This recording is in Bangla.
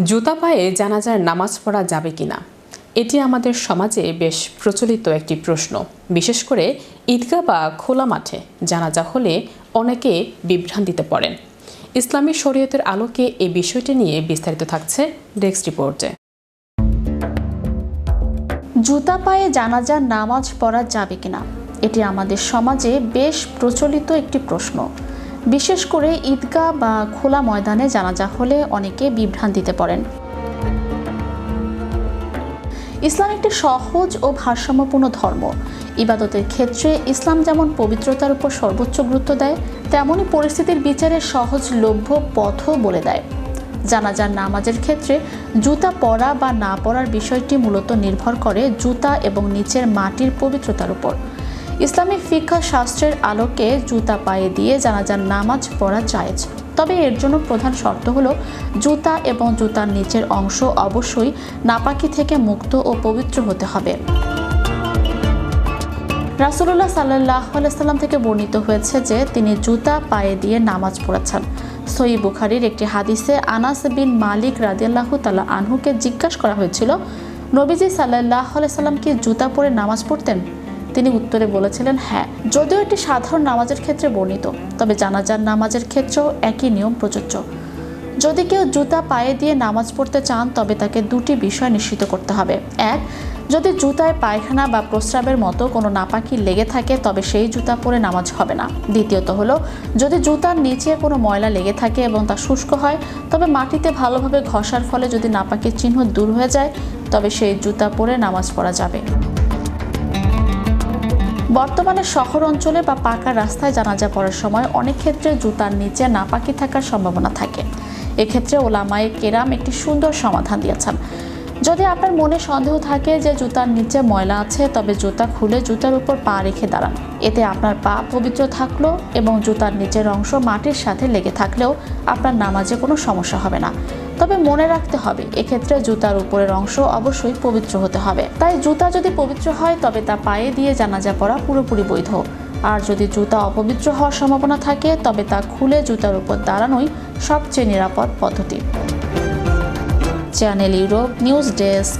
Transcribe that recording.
জুতা পায়ে জানাজার নামাজ পড়া যাবে কিনা, এটি আমাদের সমাজে বেশ প্রচলিত একটি প্রশ্ন। বিশেষ করে ঈদগাহ বা খোলা মাঠে জানাজা হলে অনেকে বিভ্রান্তিতে পড়েন। ইসলামী শরীয়তের আলোকে এই বিষয়টি নিয়ে বিস্তারিত থাকছে ডেস্ক রিপোর্টে। জুতা পায়ে জানাজার নামাজ পড়া যাবে কিনা, এটি আমাদের সমাজে বেশ প্রচলিত একটি প্রশ্ন। বিশেষ করে ঈদগাহ বা খোলা ময়দানে জানাজা হলে অনেকে বিভ্রান্তিতে পড়েন। ইসলাম একটি সহজ ও ভারসাম্যপূর্ণ ধর্ম। ইবাদতের ক্ষেত্রে ইসলাম যেমন পবিত্রতার উপর সর্বোচ্চ গুরুত্ব দেয়, তেমনই পরিস্থিতির বিচারে সহজলভ্য পথও বলে দেয়। জানাজার নামাজের ক্ষেত্রে জুতা পরা বা না পরার বিষয়টি মূলত নির্ভর করে জুতা এবং নিচের মাটির পবিত্রতার উপর। ইসলামী ফিকহ শাস্ত্রের আলোকে জুতা পায়ে দিয়ে জানাজার নামাজ পড়া জায়েজ, তবে এর জন্য প্রধান শর্ত হলো জুতা এবং জুতার নিচের অংশ অবশ্যই নাপাকি থেকে মুক্ত ও পবিত্র হতে হবে। রাসূলুল্লাহ সাল্লাল্লাহু আলাইহি সাল্লাম থেকে বর্ণিত হয়েছে যে তিনি জুতা পায়ে দিয়ে নামাজ পড়েছেন। সহিহ বুখারীর একটি হাদিসে আনাস বিন মালিক রাদিয়াল্লাহু তাআলা আনহুকে জিজ্ঞাসা করা হয়েছিল, নবীজি সাল্লাল্লাহু আলাইহি সাল্লাম কি জুতা পরে নামাজ পড়তেন? তিনি উত্তরে বলেছিলেন, হ্যাঁ। যদিও এটি সাধারণ নামাজের ক্ষেত্রে বর্ণিত, তবে জানাজার নামাজের ক্ষেত্রেও একই নিয়ম প্রযোজ্য। যদি কেউ জুতা পায়ে দিয়ে নামাজ পড়তে চান, তবে তাকে দুটি বিষয় নিশ্চিত করতে হবে। এক, যদি জুতায় পায়খানা বা প্রস্রাবের মতো কোনো নাপাকি লেগে থাকে, তবে সেই জুতা পরে নামাজ হবে না। দ্বিতীয়ত হলো, যদি জুতার নিচে কোনো ময়লা লেগে থাকে এবং তা শুষ্ক হয়, তবে মাটিতে ভালোভাবে ঘষার ফলে যদি নাপাকির চিহ্ন দূর হয়ে যায়, তবে সেই জুতা পরে নামাজ পড়া যাবে। বর্তমানে শহর অঞ্চলে বা পাকা রাস্তায় জানাজা পড়ার সময় অনেক ক্ষেত্রে জুতার নিচে নাপাকি থাকার সম্ভাবনা থাকে। এক্ষেত্রে ওলামায়ে কেরাম একটি সুন্দর সমাধান দিয়েছেন। যদি আপনার মনে সন্দেহ থাকে যে জুতার নিচে ময়লা আছে, তবে জুতা খুলে জুতার উপর পা রেখে দাঁড়ান। এতে আপনার পা পবিত্র থাকলো এবং জুতার নিচের অংশ মাটির সাথে লেগে থাকলেও আপনার নামাজে কোনো সমস্যা হবে না। তবে মনে রাখতে হবে, এক্ষেত্রে জুতার উপরের অংশ অবশ্যই পবিত্র হতে হবে। তাই জুতা যদি পবিত্র হয়, তবে তা পায়ে দিয়ে জানাজা পড়া পুরোপুরি বৈধ। আর যদি জুতা অপবিত্র হওয়ার সম্ভাবনা থাকে, তবে তা খুলে জুতার উপর দাঁড়ানোই সবচেয়ে নিরাপদ পদ্ধতি। Channel Europe news desk.